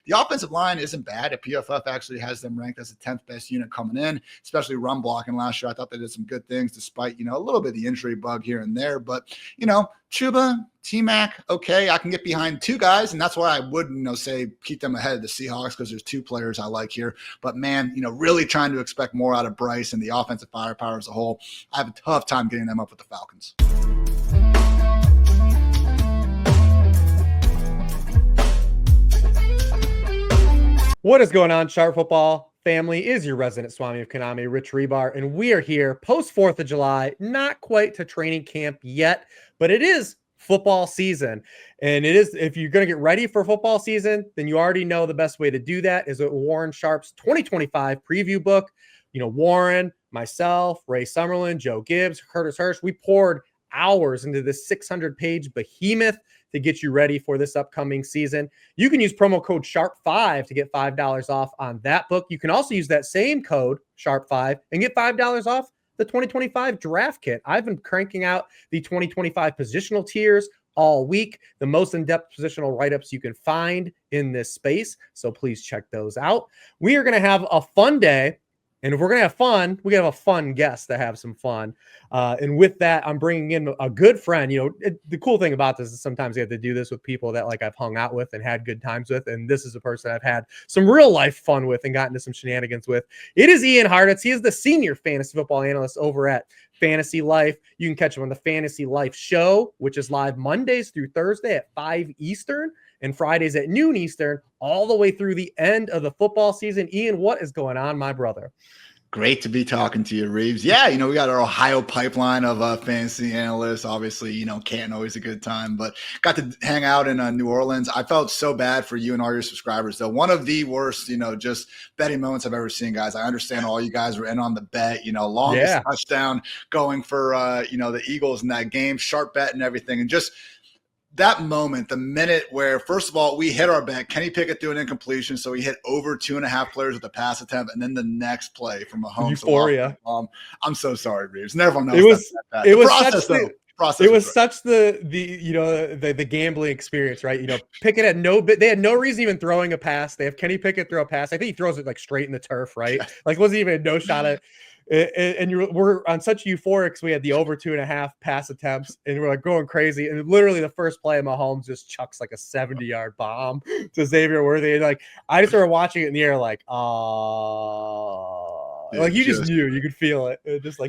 the offensive line isn't bad. PFF actually has them ranked as the 10th best unit coming in, especially run blocking last year. I thought they did some good things despite, a little bit of the injury bug here and there. But, Chuba, T-Mac, okay, I can get behind two guys, and that's why I would, say keep them ahead of the Seahawks because there's two players I like here. But, man, really trying to expect more out of Bryce and the offensive firepower as a whole. I have a tough time getting them up with the Falcons. What is going on, Sharp Football family? Is your resident Swami of Konami, Rich Hribar, and we are here post 4th of July, not quite to training camp yet, but it is football season. And it is, if you're going to get ready for football season, then you already know the best way to do that is with Warren Sharp's 2025 preview book. Warren, myself, Ray Summerlin, Joe Gibbs, Curtis Hirsch, we poured hours into this 600-page behemoth to get you ready for this upcoming season. You can use promo code SHARP5 to get $5 off on that book. You can also use that same code SHARP5 and get $5 off the 2025 draft kit. I've been cranking out the 2025 positional tiers all week, the most in-depth positional write-ups you can find in this space. So please check those out. We are going to have a fun day. And if we're going to have fun, we have a fun guest to have some fun. And with that, I'm bringing in a good friend. The cool thing about this is sometimes you have to do this with people that I've hung out with and had good times with. And this is a person I've had some real life fun with and gotten to some shenanigans with. It is Ian Hartitz. He is the senior fantasy football analyst over at Fantasy Life. You can catch him on the Fantasy Life show, which is live Mondays through Thursday at 5 Eastern and Fridays at noon Eastern, all the way through the end of the football season. Ian, what is going on, my brother? Great to be talking to you, Reeves. Yeah, we got our Ohio pipeline of fantasy analysts. Obviously, Canton, always a good time, but got to hang out in New Orleans. I felt so bad for you and all your subscribers, though. One of the worst, just betting moments I've ever seen, guys. I understand all you guys were in on the bet, longest touchdown going for, the Eagles in that game, sharp bet and everything. And just that moment, the minute where, first of all, we hit our bet, Kenny Pickett threw an incompletion, so he hit over 2.5 players with a pass attempt, and then the next play from Mahomes. Euphoria. I'm so sorry, Reeves. Everyone knows it was that. It was process, such though. Process it was such the gambling experience, right? Pickett had they had no reason even throwing a pass. They have Kenny Pickett throw a pass. I think he throws it straight in the turf, right? It wasn't even a no shot at. And we're on such euphorics. We had the over 2.5 pass attempts, and we're going crazy. And literally, the first play, Mahomes just chucks a 70-yard bomb to Xavier Worthy. And I just started watching it in the air, you just knew, you could feel it. Just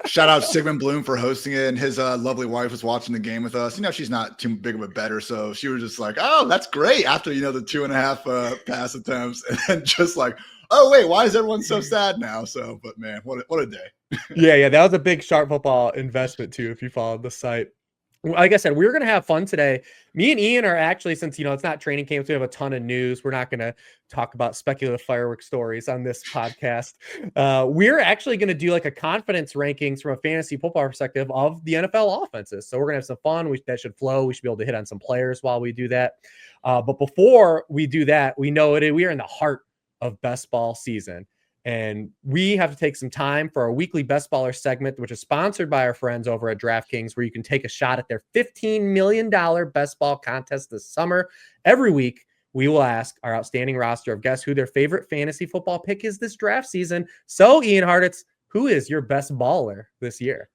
shout out Sigmund Bloom for hosting it, and his lovely wife was watching the game with us. She's not too big of a bettor, so she was just oh, that's great. After the 2.5 pass attempts, and then just oh, wait, why is everyone so sad now? So, but man, what a day. Yeah, that was a big Sharp Football investment too, if you followed the site. Like I said, we're going to have fun today. Me and Ian are actually, since, it's not training camp, so we have a ton of news. We're not going to talk about speculative fireworks stories on this podcast. We're actually going to do a confidence rankings from a fantasy football perspective of the NFL offenses. So we're going to have some fun. That should flow. We should be able to hit on some players while we do that. But before we do that, we are in the heart of best ball season, and we have to take some time for our weekly best baller segment, which is sponsored by our friends over at DraftKings, where you can take a shot at their $15 million best ball contest this summer. Every week we will ask our outstanding roster of guests who their favorite fantasy football pick is this draft season. So Ian Hartitz, who is your best baller this year?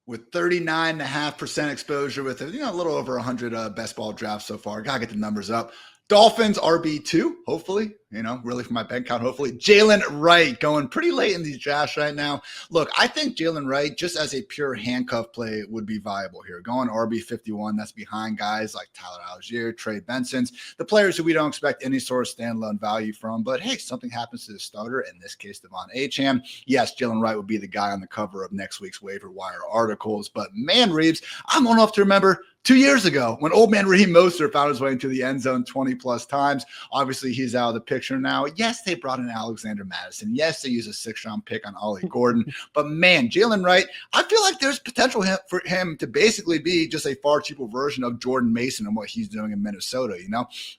With 39.5% exposure, with a little over 100 best ball drafts so far. Gotta get the numbers up. Dolphins RB2, hopefully, really for my bank count, hopefully. Jalen Wright going pretty late in these drafts right now. Look, I think Jalen Wright, just as a pure handcuff play, would be viable here. Going RB51, that's behind guys like Tyler Algier, Trey Benson's, the players who we don't expect any sort of standalone value from. But hey, something happens to the starter, in this case, Devon Achane. Yes, Jalen Wright would be the guy on the cover of next week's waiver wire articles. But man, Reeves, I'm old enough to remember 2 years ago when old man Raheem Mostert found his way into the end zone 20-plus times. Obviously, he's out of the picture now. Yes, they brought in Alexander Madison. Yes, they used a 6th-round pick on Ollie Gordon. But, man, Jalen Wright, I feel like there's potential for him to basically be just a far cheaper version of Jordan Mason and what he's doing in Minnesota,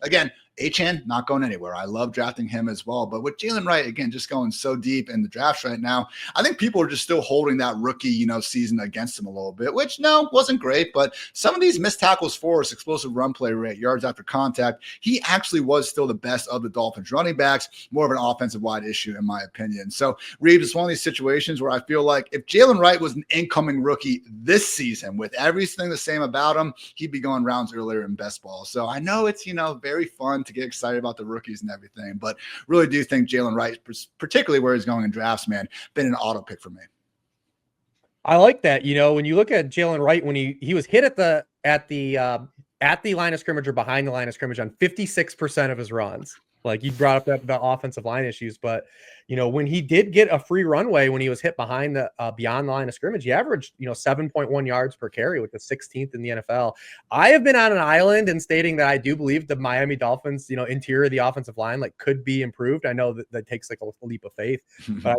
Again, Achane, not going anywhere. I love drafting him as well. But with Jalen Wright, again, just going so deep in the drafts right now, I think people are just still holding that rookie, season against him a little bit, which wasn't great. But some of these missed tackles for us, explosive run play rate, yards after contact, he actually was still the best of the Dolphins running backs, more of an offensive wide issue in my opinion. So Reeves, it's one of these situations where I feel like if Jalen Wright was an incoming rookie this season with everything the same about him, he'd be going rounds earlier in best ball. So I know it's, very fun to get excited about the rookies and everything, but really do think Jalen Wright, particularly where he's going in drafts, man, been an auto pick for me. I like that. When you look at Jalen Wright, when he was hit at the line of scrimmage or behind the line of scrimmage on 56% of his runs. Like you brought up the offensive line issues, but when he did get a free runway, when he was hit behind the beyond the line of scrimmage, he averaged 7.1 yards per carry, with the 16th in the NFL. I have been on an island and stating that I do believe the Miami Dolphins, interior of the offensive line, like could be improved. I know that takes like a leap of faith, but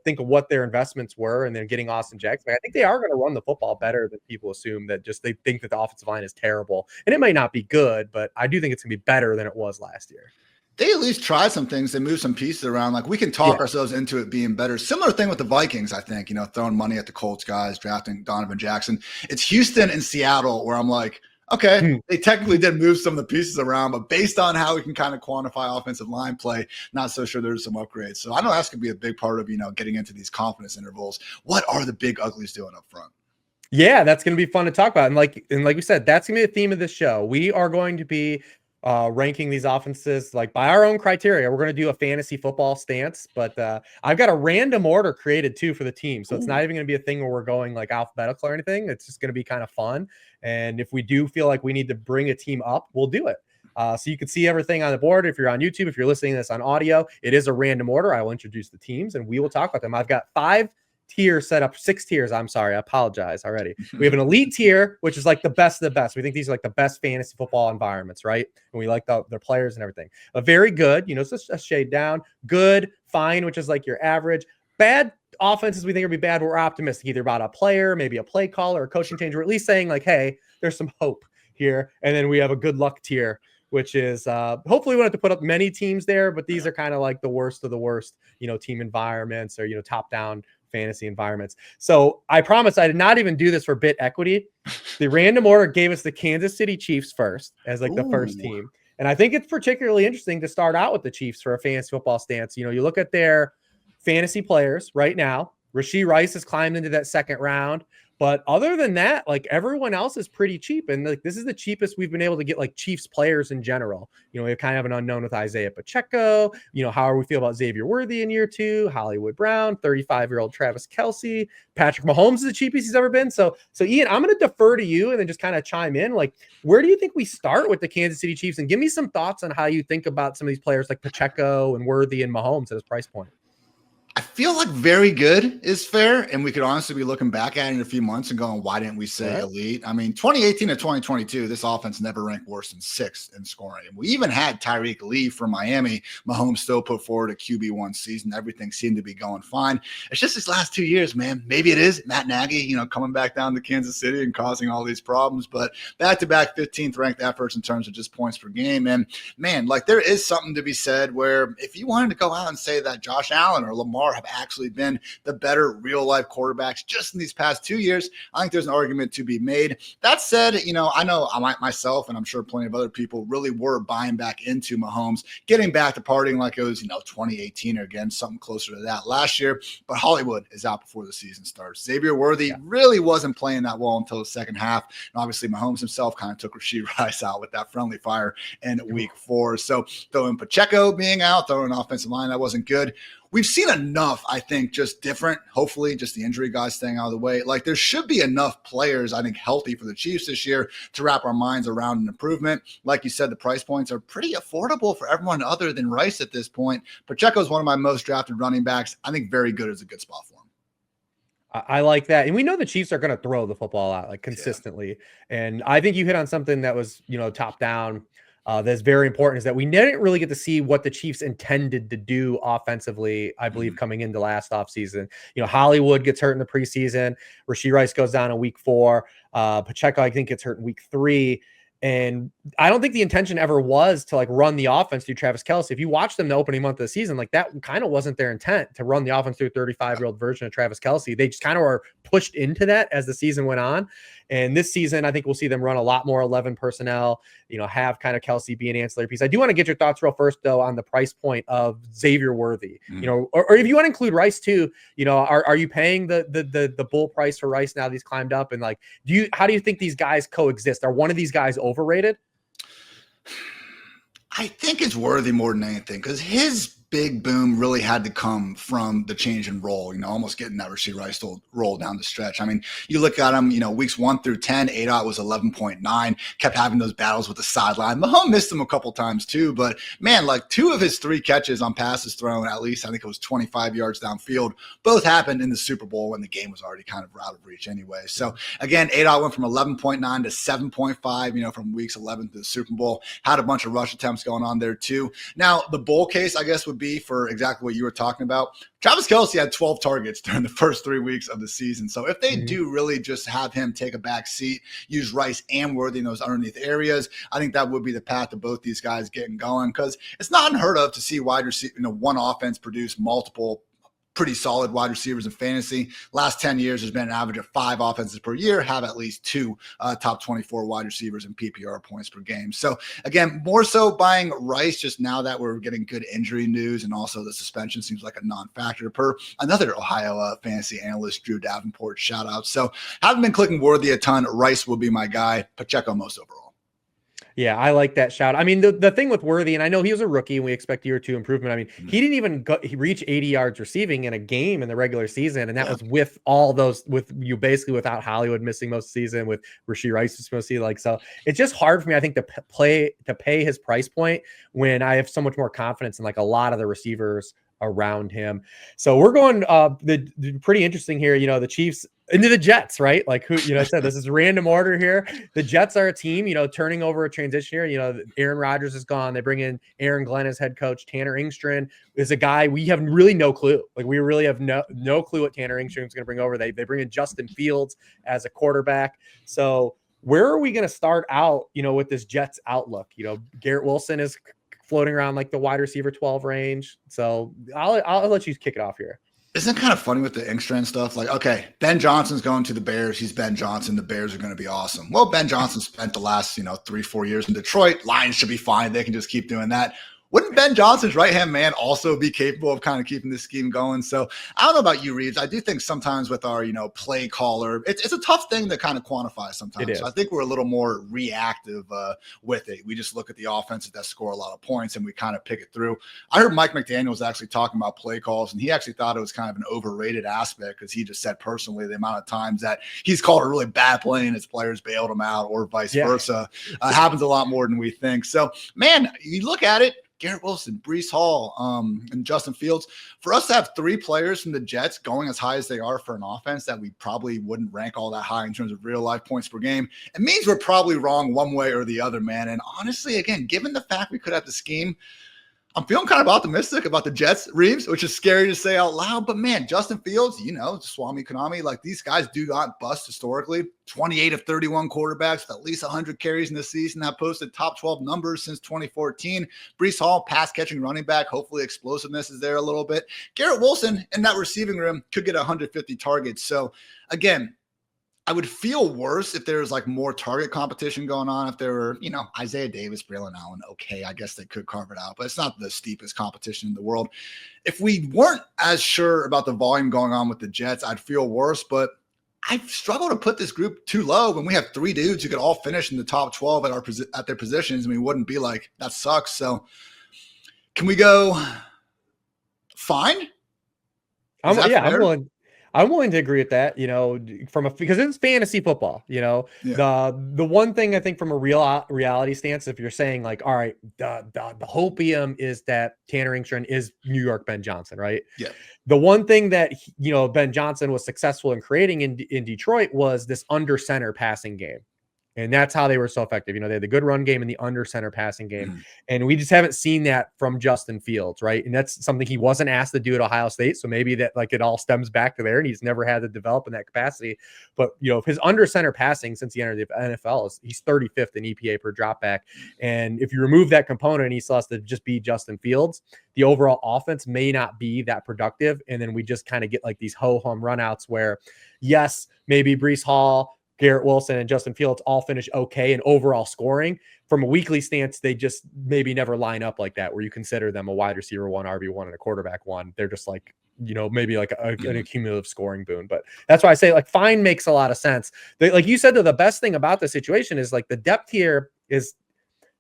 think of what their investments were and then getting Austin Jackson. I think they are going to run the football better than people assume, that just they think that the offensive line is terrible, and it might not be good, but I do think it's going to be better than it was last year. They at least try some things. They move some pieces around. Like we can talk ourselves into it being better. Similar thing with the Vikings, I think, throwing money at the Colts guys, drafting Donovan Jackson. It's Houston and Seattle where I'm like, okay, they technically did move some of the pieces around, but based on how we can kind of quantify offensive line play, not so sure there's some upgrades. So I know that's going to be a big part of, getting into these confidence intervals. What are the big uglies doing up front? Yeah, that's going to be fun to talk about. And like we said, that's going to be the theme of this show. We are going to be ranking these offenses like by our own criteria. We're going to do a fantasy football stance, but I've got a random order created too for the team. So it's not even going to be a thing where we're going like alphabetical or anything. It's just going to be kind of fun. And if we do feel like we need to bring a team up, we'll do it. So you can see everything on the board. If you're on YouTube, if you're listening to this on audio, it is a random order. I will introduce the teams and we will talk about them. I've got 6 tiers. I'm sorry. I apologize already. We have an elite tier, which is like the best of the best. We think these are like the best fantasy football environments, right? And we like their players and everything. A very good, it's just a shade down. Good, fine, which is like your average. Bad offenses we think are be bad. We're optimistic either about a player, maybe a play call or a coaching change. We're at least saying like, hey, there's some hope here. And then we have a good luck tier, which is hopefully we don't have to put up many teams there, but these are kind of like the worst of the worst, team environments or, top down fantasy environments. So I promise I did not even do this for bit equity. The random order gave us the Kansas City Chiefs first as like the first team. And I think it's particularly interesting to start out with the Chiefs for a fantasy football stance. You look at their fantasy players right now. Rashee Rice has climbed into that second round. But other than that, like everyone else is pretty cheap. And like this is the cheapest we've been able to get like Chiefs players in general. We kind of have an unknown with Isaiah Pacheco. How we feel about Xavier Worthy in year 2, Hollywood Brown, 35-year-old Travis Kelce, Patrick Mahomes is the cheapest he's ever been. So Ian, I'm going to defer to you and then just kind of chime in. Like, where do you think we start with the Kansas City Chiefs? And give me some thoughts on how you think about some of these players like Pacheco and Worthy and Mahomes at his price point. I feel like very good is fair, and we could honestly be looking back at it in a few months and going, why didn't we say elite? I mean, 2018 to 2022, this offense never ranked worse than 6th in scoring. And we even had Tyreek leave from Miami. Mahomes still put forward a QB1 season. Everything seemed to be going fine. It's just these last 2 years, man. Maybe it is Matt Nagy, coming back down to Kansas City and causing all these problems, but back-to-back 15th ranked efforts in terms of just points per game. And man, like there is something to be said where if you wanted to go out and say that Josh Allen or Lamar have actually been the better real life quarterbacks just in these past 2 years, I think there's an argument to be made. That said, I know I might myself, and I'm sure plenty of other people really were buying back into Mahomes, getting back to partying like it was, 2018 or again, something closer to that last year. But Hollywood is out before the season starts. Xavier Worthy really wasn't playing that well until the second half. And obviously Mahomes himself kind of took Rashee Rice out with that friendly fire in week 4. So throwing Pacheco being out, throwing an offensive line that wasn't good. We've seen enough, I think, just different, hopefully just the injury guys staying out of the way. Like there should be enough players, I think, healthy for the Chiefs this year to wrap our minds around an improvement. Like you said, the price points are pretty affordable for everyone other than Rice at this point. Pacheco is one of my most drafted running backs. I think very good is a good spot for him. I like that. And we know the Chiefs are going to throw the football out like consistently. Yeah. And I think you hit on something that was, top down. That's very important is that we didn't really get to see what the Chiefs intended to do offensively, I believe, coming into last offseason. Hollywood gets hurt in the preseason. Rashee Rice goes down in week 4. Pacheco, I think, gets hurt in week 3. And I don't think the intention ever was to like run the offense through Travis Kelce. If you watch them the opening month of the season, like that kind of wasn't their intent to run the offense through a 35-year-old version of Travis Kelce. They just kind of were pushed into that as the season went on. And this season, I think we'll see them run a lot more 11 personnel, have kind of Kelce be an ancillary piece. I do want to get your thoughts real first, though, on the price point of Xavier Worthy, or if you want to include Rice too, are you paying the bull price for Rice now that he's climbed up? And like, how do you think these guys coexist? Are one of these guys overrated? I think it's Worthy more than anything because his big boom really had to come from the change in role, almost getting that Rashee Rice roll down the stretch. I mean, you look at him, weeks 1 through 10, ADOT was 11.9, kept having those battles with the sideline. Mahomes missed him a couple times too, but man, like 2 of his 3 catches on passes thrown, at least I think it was 25 yards downfield, both happened in the Super Bowl when the game was already kind of out of reach anyway. So again, ADOT went from 11.9 to 7.5, from weeks 11 to the Super Bowl, had a bunch of rush attempts going on there too. Now the bull case, I guess, would be for exactly what you were talking about. Travis Kelce had 12 targets during the first 3 weeks of the season. So if they do really just have him take a back seat, use Rice and Worthy in those underneath areas, I think that would be the path of both these guys getting going because it's not unheard of to see wide receiver, one offense produce multiple pretty solid wide receivers in fantasy. Last 10 years, there's been an average of 5 offenses per year, have at least 2 top 24 wide receivers in PPR points per game. So again, more so buying Rice just now that we're getting good injury news and also the suspension seems like a non-factor per another Ohio fantasy analyst, Drew Davenport, shout out. So haven't been clicking Worthy a ton. Rice will be my guy. Pacheco most overall. Yeah, I like that shout. I mean, the thing with Worthy, and I know he was a rookie and we expect year 2 improvement. I mean, he didn't even reach 80 yards receiving in a game in the regular season. And that was with all those, basically without Hollywood missing most of the season, with Rashee Rice was supposed to see so it's just hard for me, I think, to pay his price point when I have so much more confidence in like a lot of the receivers around him. So we're going the pretty interesting here, the Chiefs into the Jets, right? Like who, I said this is random order here. The Jets are a team, turning over a transition here. Aaron Rodgers is gone. They bring in Aaron Glenn as head coach. Tanner Engstrand is a guy we have really no clue. Like we really have no clue what Tanner Engstrand is going to bring over. They bring in Justin Fields as a quarterback. So where are we going to start out, with this Jets outlook? Garrett Wilson is floating around like the wide receiver 12 range. So I'll let you kick it off here. Isn't it kind of funny with the Engstrand stuff? Like, okay, Ben Johnson's going to the Bears. He's Ben Johnson. The Bears are going to be awesome. Well, Ben Johnson spent the last, 3-4 years in Detroit. Lions should be fine. They can just keep doing that. Wouldn't Ben Johnson's right-hand man also be capable of kind of keeping this scheme going? So I don't know about you, Reeves. I do think sometimes with our, play caller, it's a tough thing to kind of quantify sometimes. So I think we're a little more reactive with it. We just look at the offenses that score a lot of points and we kind of pick it through. I heard Mike McDaniel was actually talking about play calls, and he actually thought it was kind of an overrated aspect because he just said personally the amount of times that he's called a really bad play and his players bailed him out or vice versa happens a lot more than we think. So, man, you look at it, Garrett Wilson, Breece Hall, and Justin Fields. For us to have 3 players from the Jets going as high as they are for an offense that we probably wouldn't rank all that high in terms of real life points per game, it means we're probably wrong one way or the other, man. And honestly, again, given the fact we could have the scheme, I'm feeling kind of optimistic about the Jets, Reeves, which is scary to say out loud. But, man, Justin Fields, Swami Konami, like these guys do not bust historically. 28 of 31 quarterbacks with at least 100 carries in the season that posted top 12 numbers since 2014. Breece Hall, pass-catching running back. Hopefully explosiveness is there a little bit. Garrett Wilson in that receiving room could get 150 targets. So, again, I would feel worse if there was like more target competition going on. If there were, Isaiah Davis, Braylon Allen, okay, I guess they could carve it out, but it's not the steepest competition in the world. If we weren't as sure about the volume going on with the Jets, I'd feel worse, but I struggle to put this group too low when we have 3 dudes who could all finish in the top 12 at their positions, and we wouldn't be like, that sucks. So can we go fine? I'm willing to agree with that, because it's fantasy football, the one thing I think from a reality stance, if you're saying like, all right, the hopium is that Tanner Engstrand is New York Ben Johnson, right? Yeah. The one thing that, Ben Johnson was successful in creating in Detroit was this under center passing game. And that's how they were so effective. They had the good run game and the under center passing game. Mhm. And we just haven't seen that from Justin Fields, right? And that's something he wasn't asked to do at Ohio State. So maybe that it all stems back to there, and he's never had to develop in that capacity. But, his under center passing since he entered the NFL he's 35th in EPA per dropback. And if you remove that component, he still has to just be Justin Fields. The overall offense may not be that productive. And then we just kind of get like these ho-hum runouts where, yes, maybe Breece Hall, Garrett Wilson, and Justin Fields all finish okay in overall scoring. From a weekly stance, they just maybe never line up like that, where you consider them a wide receiver 1, RB1, and a quarterback 1. They're just like, maybe like an accumulative scoring boon. But that's why I say like fine makes a lot of sense. Like you said, though, the best thing about the situation is like the depth here is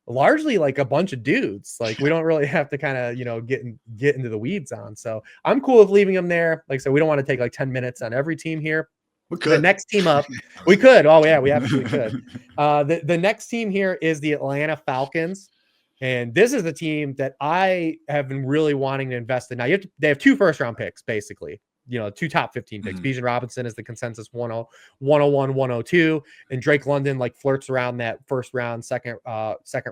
largely like a bunch of dudes. Like we don't really have to kind of, get into the weeds on. So I'm cool with leaving them there. Like I said, we don't want to take like 10 minutes on every team here. We could. The next team up, we could. Oh yeah, we absolutely could. The next team here is the Atlanta Falcons, and this is the team that I have been really wanting to invest in. Now they have 2 first-round picks, basically. 2 top 15 picks. Bijan Robinson is the consensus 101, 102, and Drake London like flirts around that first round, second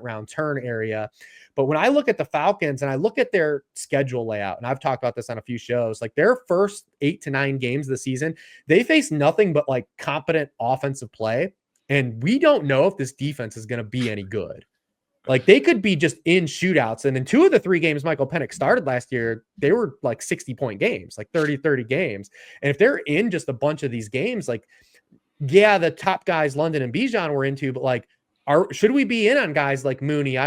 round turn area. But when I look at the Falcons and I look at their schedule layout, and I've talked about this on a few shows, like their first 8 to 9 games of the season, they face nothing but like competent offensive play. And we don't know if this defense is going to be any good. Like they could be just in shootouts. And in 2 of the 3 games Michael Penix started last year, they were like 60-point games, like 30 games. And if they're in just a bunch of these games, like, yeah, the top guys, London and Bijan, were into, but like, should we be in on guys like Mooney,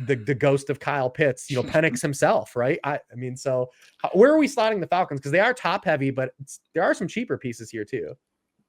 the ghost of Kyle Pitts, Penix himself, right? I mean, so where are we slotting the Falcons? Because they are top heavy, but there are some cheaper pieces here too.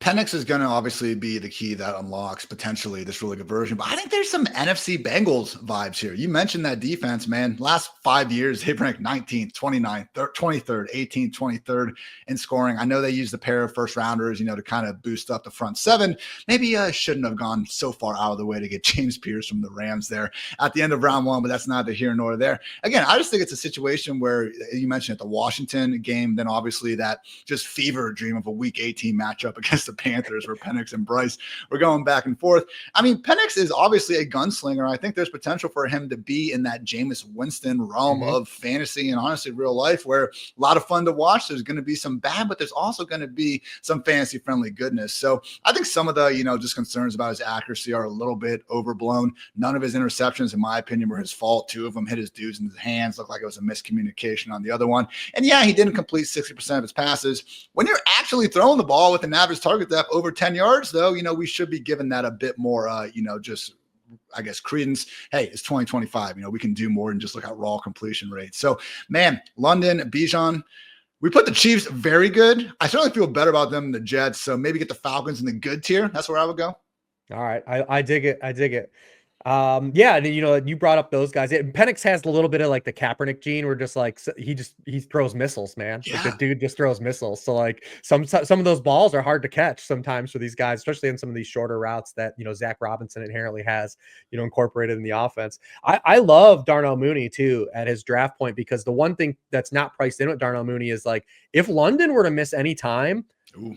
Penix is going to obviously be the key that unlocks potentially this really good version. But I think there's some NFC Bengals vibes here. You mentioned that defense, man. Last 5 years, they've ranked 19th, 29th, 23rd, 18th, 23rd in scoring. I know they used a pair of first rounders, to kind of boost up the front 7. Maybe I shouldn't have gone so far out of the way to get James Pierce from the Rams there at the end of round 1, but that's neither here nor there. Again, I just think it's a situation where you mentioned at the Washington game, then obviously that just fever dream of a week 18 matchup against the Panthers where Penix and Bryce were going back and forth. I mean, Penix is obviously a gunslinger. I think there's potential for him to be in that Jameis Winston realm of fantasy and honestly real life, where a lot of fun to watch. There's going to be some bad, but there's also going to be some fantasy friendly goodness. So I think some of the, just concerns about his accuracy are a little bit overblown. None of his interceptions, in my opinion, were his fault. 2 of them hit his dudes in his hands. Looked like it was a miscommunication on the other one. And yeah, he didn't complete 60% of his passes. When you're actually throwing the ball with an average target depth over 10 yards, though, we should be giving that a bit more, just, I guess, credence. Hey, it's 2025. We can do more than just look at raw completion rates. So, man, London, Bijan, we put the Chiefs very good. I certainly feel better about them than the Jets. So maybe get the Falcons in the good tier. That's where I would go. All right. I dig it. Yeah, and you brought up those guys. Penix has a little bit of like the Kaepernick gene, where just like he throws missiles, man. Yeah. Like the dude just throws missiles. So like some of those balls are hard to catch sometimes for these guys, especially in some of these shorter routes that Zach Robinson inherently has incorporated in the offense. I love Darnell Mooney too at his draft point, because the one thing that's not priced in with Darnell Mooney is like if London were to miss any time,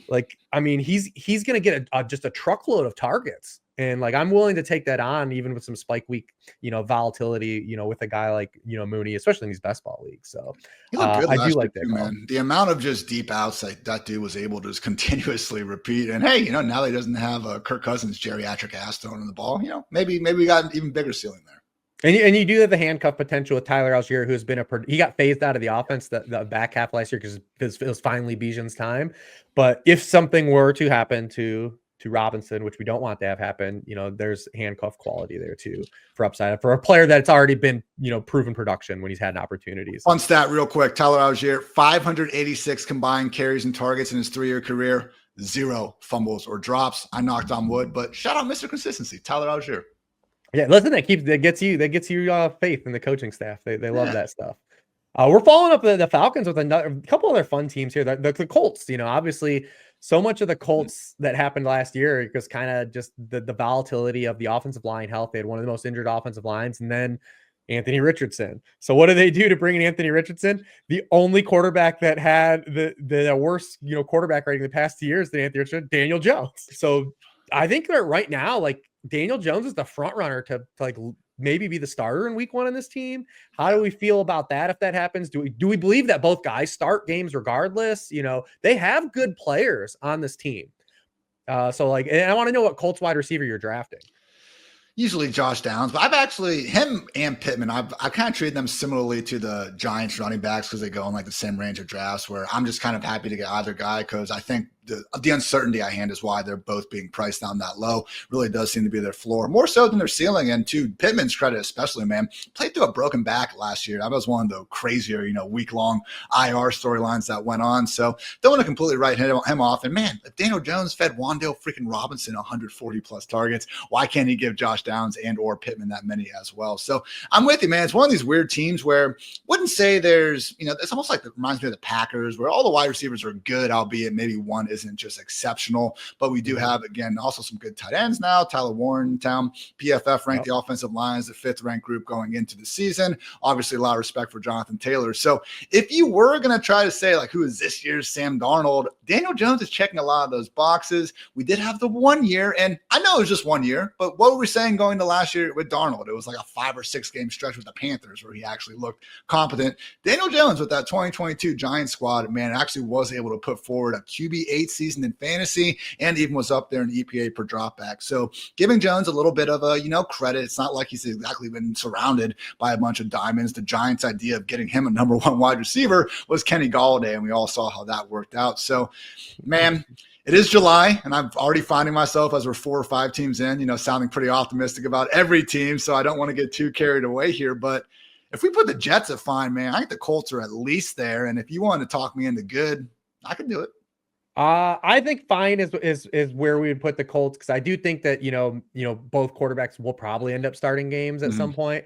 like I mean he's gonna get just a truckload of targets. And like, I'm willing to take that on even with some spike week, volatility, with a guy like, Mooney, especially in these best ball leagues. So I do like that, man. The amount of just deep outs that dude was able to just continuously repeat. And hey, now that he doesn't have a Kirk Cousins geriatric ass throwing the ball, maybe we got an even bigger ceiling there. And you do have the handcuff potential with Tyler Algier, who's been he got phased out of the offense the back half last year because it was finally Bijan's time. But if something were to happen to Robinson, which we don't want to have happen, there's handcuff quality there too for upside for a player that's already been, proven production when he's had opportunities. Fun stat real quick. Tyler Algier, 586 combined carries and targets in his 3-year career, 0 fumbles or drops. I knocked on wood, but shout out Mr. Consistency, Tyler Algier. Yeah, listen, that gets you faith in the coaching staff. They love that stuff. We're following up the Falcons with a couple other fun teams here. The Colts, obviously so much of the Colts that happened last year was kind of just the volatility of the offensive line health. They had one of the most injured offensive lines, and then Anthony Richardson. So what do they do to bring in Anthony Richardson? The only quarterback that had the worst, quarterback rating the past 2 years than Anthony Richardson, Daniel Jones. So I think that right now, like Daniel Jones is the front runner to like maybe be the starter in week 1 in this team. How do we feel about that if that happens? Do we believe that both guys start games regardless? They have good players on this team. So like, and I want to know what Colts wide receiver you're drafting. Usually Josh Downs, but I've actually, him and Pittman, I kind of treat them similarly to the Giants running backs because they go in like the same range of drafts, where I'm just kind of happy to get either guy because I think the uncertainty I hand is why they're both being priced down that low. Really does seem to be their floor, more so than their ceiling. And to Pittman's credit, especially, man, played through a broken back last year. That was one of the crazier, week-long IR storylines that went on. So don't want to completely write him off. And man, if Daniel Jones fed Wan'Dale freaking Robinson 140 plus targets, why can't he give Josh Downs and or Pittman that many as well? So I'm with you, man. It's one of these weird teams where wouldn't say there's, it's almost like it reminds me of the Packers, where all the wide receivers are good, albeit maybe one isn't just exceptional. But we do have, again, also some good tight ends now. Tyler Warren in town. PFF ranked the offensive line as the 5th ranked group going into the season. Obviously, a lot of respect for Jonathan Taylor. So if you were going to try to say, like, who is this year's Sam Darnold, Daniel Jones is checking a lot of those boxes. We did have the 1 year, and I know it was just 1 year, but what were we saying going to last year with Darnold? It was like a 5 or 6 game stretch with the Panthers where he actually looked competent. Daniel Jones with that 2022 Giants squad, man, actually was able to put forward a QB8 season in fantasy and even was up there in EPA per dropback. So giving Jones a little bit of a, credit. It's not like he's exactly been surrounded by a bunch of diamonds. The Giants' idea of getting him a number 1 wide receiver was Kenny Golladay, and we all saw how that worked out. So, man, it is July, and I'm already finding myself, as we're 4 or 5 teams in, sounding pretty optimistic about every team. So I don't want to get too carried away here, but if we put the Jets at fine, man, I think the Colts are at least there. And if you wanted to talk me into good, I could do it. I think fine is where we would put the Colts, because I do think that both quarterbacks will probably end up starting games at some point.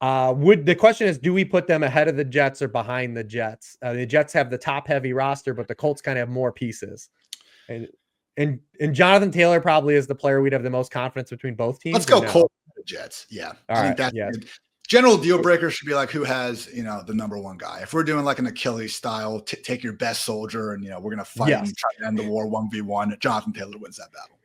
The question is, do we put them ahead of the Jets or behind the Jets? The Jets have the top heavy roster, but the Colts kind of have more pieces. And Jonathan Taylor probably is the player we'd have the most confidence between both teams. Let's go Colts the Jets. Yeah. All right. That's good. General deal breaker should be like, who has, the number 1 guy. If we're doing like an Achilles style, take your best soldier and, we're going to fight and try to end the war 1v1. Jonathan Taylor wins that battle.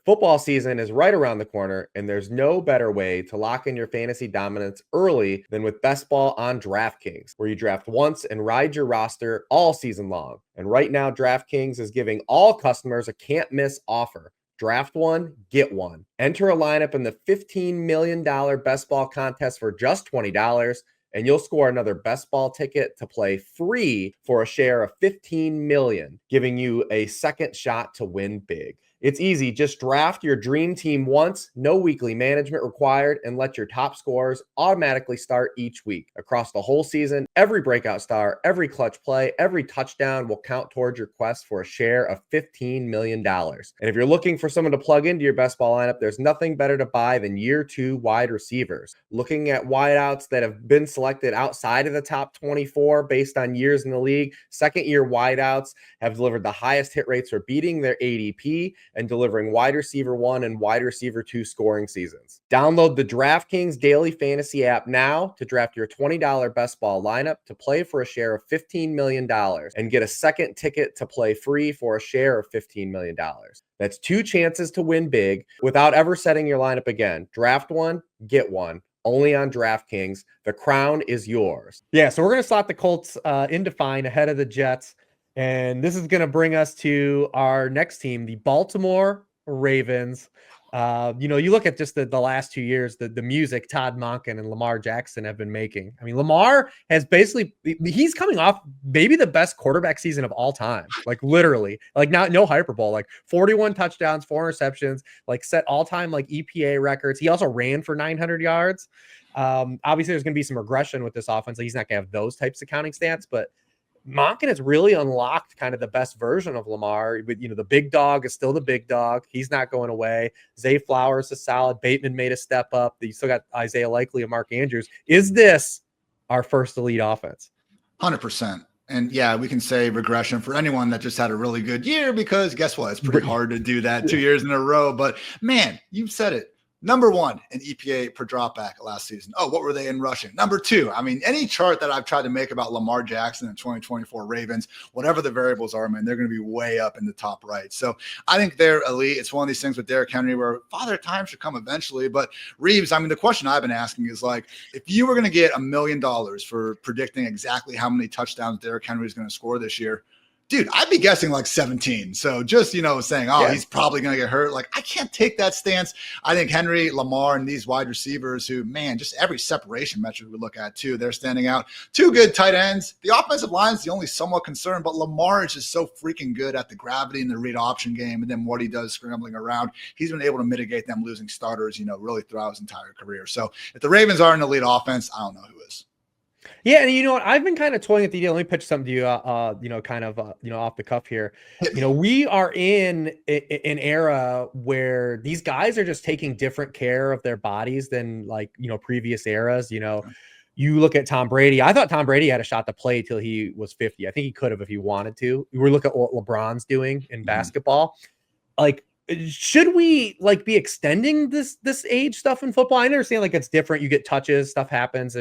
Football season is right around the corner, and there's no better way to lock in your fantasy dominance early than with Best Ball on DraftKings, where you draft once and ride your roster all season long. And right now, DraftKings is giving all customers a can't-miss offer. Draft one, get one. Enter a lineup in the $15 million Best Ball contest for just $20, and you'll score another Best Ball ticket to play free for a share of $15 million, giving you a second shot to win big. It's easy. Just draft your dream team once, no weekly management required, and let your top scorers automatically start each week. Across the whole season, every breakout star, every clutch play, every touchdown will count towards your quest for a share of $15 million. And if you're looking for someone to plug into your best ball lineup, there's nothing better to buy than year 2 wide receivers. Looking at wideouts that have been selected outside of the top 24 based on years in the league, second-year wideouts have delivered the highest hit rates for beating their ADP and delivering wide receiver 1 and wide receiver 2 scoring seasons. Download the DraftKings Daily Fantasy app now to draft your $20 best ball lineup to play for a share of $15 million and get a second ticket to play free for a share of $15 million. That's 2 chances to win big without ever setting your lineup again. Draft one, get one. Only on DraftKings. The crown is yours. Yeah, so we're going to slot the Colts into fine ahead of the Jets. And this is going to bring us to our next team, the Baltimore Ravens. You look at just the last 2 years, the music Todd Monken and Lamar Jackson have been making. I mean, Lamar has he's coming off maybe the best quarterback season of all time. Like literally, like no hyperbole, like 41 touchdowns, 4 interceptions, like set all-time like EPA records. He also ran for 900 yards. Obviously there's going to be some regression with this offense. Like, he's not going to have those types of counting stats, but Monken has really unlocked kind of the best version of Lamar. But, the big dog is still the big dog. He's not going away. Zay Flowers is solid. Bateman made a step up. You still got Isaiah Likely and Mark Andrews. Is this our first elite offense? 100%. And yeah, we can say regression for anyone that just had a really good year, because guess what? It's pretty hard to do that 2 years in a row. But man, you've said it. Number 1 in EPA per dropback last season. Oh, what were they in rushing? Number 2. I mean, any chart that I've tried to make about Lamar Jackson and 2024 Ravens, whatever the variables are, man, they're going to be way up in the top right. So I think they're elite. It's one of these things with Derrick Henry where father time should come eventually. But Reeves, I mean, the question I've been asking is like, if you were going to get $1 million for predicting exactly how many touchdowns Derrick Henry is going to score this year, dude, I'd be guessing like 17. So just, saying, he's probably going to get hurt. Like, I can't take that stance. I think Henry, Lamar, and these wide receivers who, man, just every separation metric we look at too, they're standing out. 2 good tight ends. The offensive line is the only somewhat concern, but Lamar is just so freaking good at the gravity and the read option game. And then what he does scrambling around, he's been able to mitigate them losing starters, really throughout his entire career. So if the Ravens are an elite offense, I don't know who is. Yeah, and you know what? I've been kind of toying at the idea. Let me pitch something to you, off the cuff here. We are in an era where these guys are just taking different care of their bodies than previous eras. You look at Tom Brady. I thought Tom Brady had a shot to play till he was 50. I think he could have if he wanted to. We look at what LeBron's doing in basketball. Should we be extending this age stuff in football? I understand it's different. You get touches, stuff happens.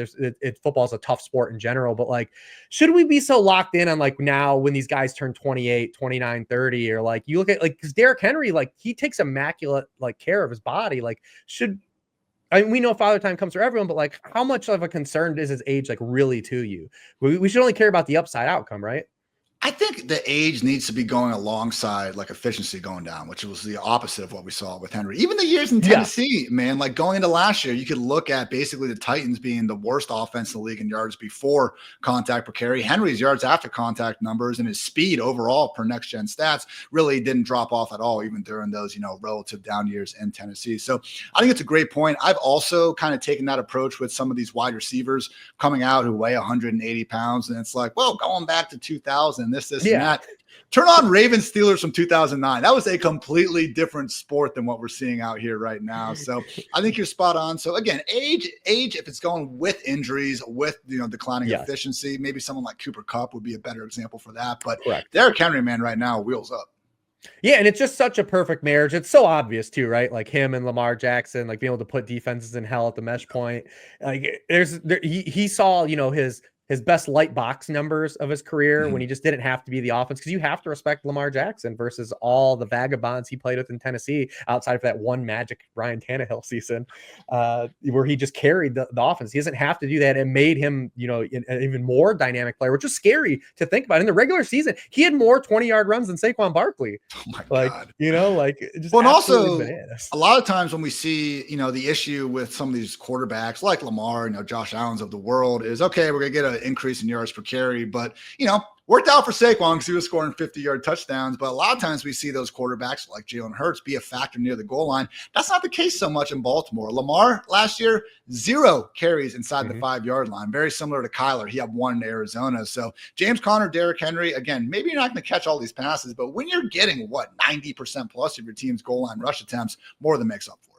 Football's a tough sport in general, but should we be so locked in on now when these guys turn 28, 29, 30, or you look at because Derrick Henry, he takes immaculate care of his body. We know father time comes for everyone, but how much of a concern is his age really to you? We should only care about the upside outcome, right? I think the age needs to be going alongside efficiency going down, which was the opposite of what we saw with Henry. Even the years in Tennessee, man, going into last year, you could look at basically the Titans being the worst offense in the league in yards before contact per carry. Henry's yards after contact numbers and his speed overall per next gen stats really didn't drop off at all, even during those, relative down years in Tennessee. So I think it's a great point. I've also kind of taken that approach with some of these wide receivers coming out who weigh 180 pounds. And it's going back to 2000, this and that. Turn on Ravens Steelers from 2009. That was a completely different sport than what we're seeing out here right now. So I think you're spot on. So again, age, if it's going with injuries, with declining efficiency, maybe someone like Cooper Kupp would be a better example for that. But Derrick Henry, man, right now, wheels up. Yeah, and it's just such a perfect marriage. It's so obvious too, right? Him and Lamar Jackson, being able to put defenses in hell at the mesh point. He saw, his best light box numbers of his career when he just didn't have to be the offense, because you have to respect Lamar Jackson versus all the vagabonds he played with in Tennessee outside of that one magic Ryan Tannehill season where he just carried the offense. He doesn't have to do that, and made him, an even more dynamic player, which is scary to think about. In the regular season, he had more 20-yard runs than Saquon Barkley. Oh my God. Just well, and also bananas. A lot of times when we see, the issue with some of these quarterbacks like Lamar, Josh Allen's of the world is, okay, we're going to get an increase in yards per carry, but worked out for Saquon because he was scoring 50-yard touchdowns. But a lot of times we see those quarterbacks like Jalen Hurts be a factor near the goal line. That's not the case so much in Baltimore. Lamar last year, 0 carries inside the 5-yard line. Very similar to Kyler. He had 1 in Arizona. So James Conner, Derrick Henry, again, maybe you're not going to catch all these passes, but when you're getting 90% plus of your team's goal line rush attempts, more than makes up for it.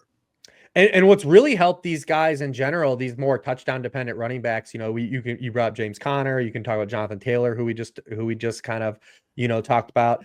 And what's really helped these guys in general, these more touchdown dependent running backs, you brought up James Conner, you can talk about Jonathan Taylor, who we just kind of talked about,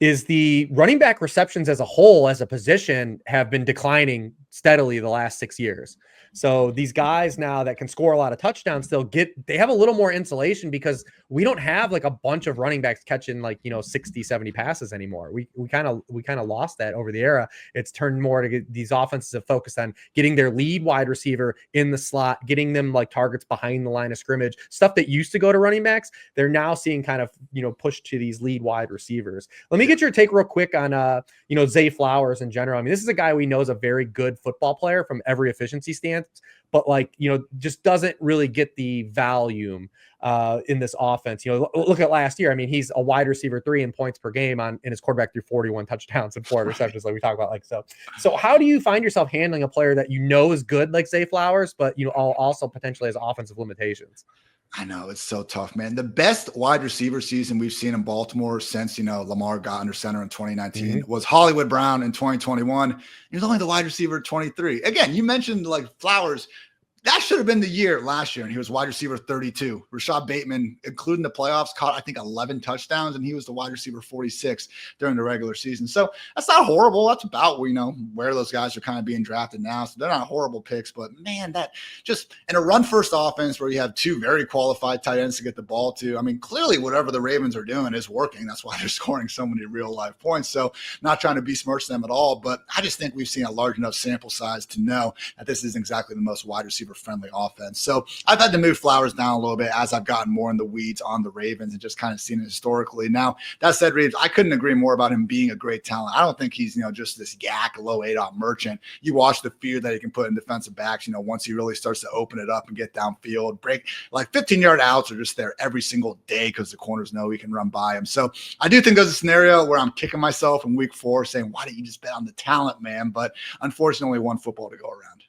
is the running back receptions as a whole, as a position, have been declining steadily the last 6 years. So these guys now that can score a lot of touchdowns they have a little more insulation, because we don't have a bunch of running backs catching 60, 70 passes anymore. We kind of lost that over the era. It's turned more to these offenses have focused on getting their lead wide receiver in the slot, getting them targets behind the line of scrimmage, stuff that used to go to running backs. They're now seeing kind of, push to these lead wide receivers. Let me get your take real quick on, Zay Flowers in general. I mean, this is a guy we know is a very good football player from every efficiency stance, but just doesn't really get the volume in this offense. Look at last year. I mean, he's a wide receiver 3 in points per game and his quarterback threw 41 touchdowns and 4 receptions, like we talk about. So how do you find yourself handling a player that is good like Zay Flowers, but also potentially has offensive limitations? I know, it's so tough, man. The best wide receiver season we've seen in Baltimore since, Lamar got under center in 2019 was Hollywood Brown in 2021. He was only the wide receiver 23. Again, you mentioned Flowers. That should have been the year last year, and he was wide receiver 32. Rashad Bateman, including the playoffs, caught, I think, 11 touchdowns, and he was the wide receiver 46 during the regular season. So that's not horrible. That's about, where those guys are kind of being drafted now. So they're not horrible picks, but man, that just in a run-first offense where you have two very qualified tight ends to get the ball to, I mean, clearly whatever the Ravens are doing is working. That's why they're scoring so many real-life points. So not trying to besmirch them at all, but I just think we've seen a large enough sample size to know that this isn't exactly the most wide receiver friendly offense. So I've had to move Flowers down a little bit as I've gotten more in the weeds on the Ravens and just kind of seen it historically. Now, that said, Reeves, I couldn't agree more about him being a great talent. I don't think he's, just this yak low ADOT merchant. You watch the fear that he can put in defensive backs, once he really starts to open it up and get downfield, break like 15-yard outs are just there every single day because the corners know he can run by him. So I do think there's a scenario where I'm kicking myself in week 4 saying, why didn't you just bet on the talent, man? But unfortunately, one football to go around.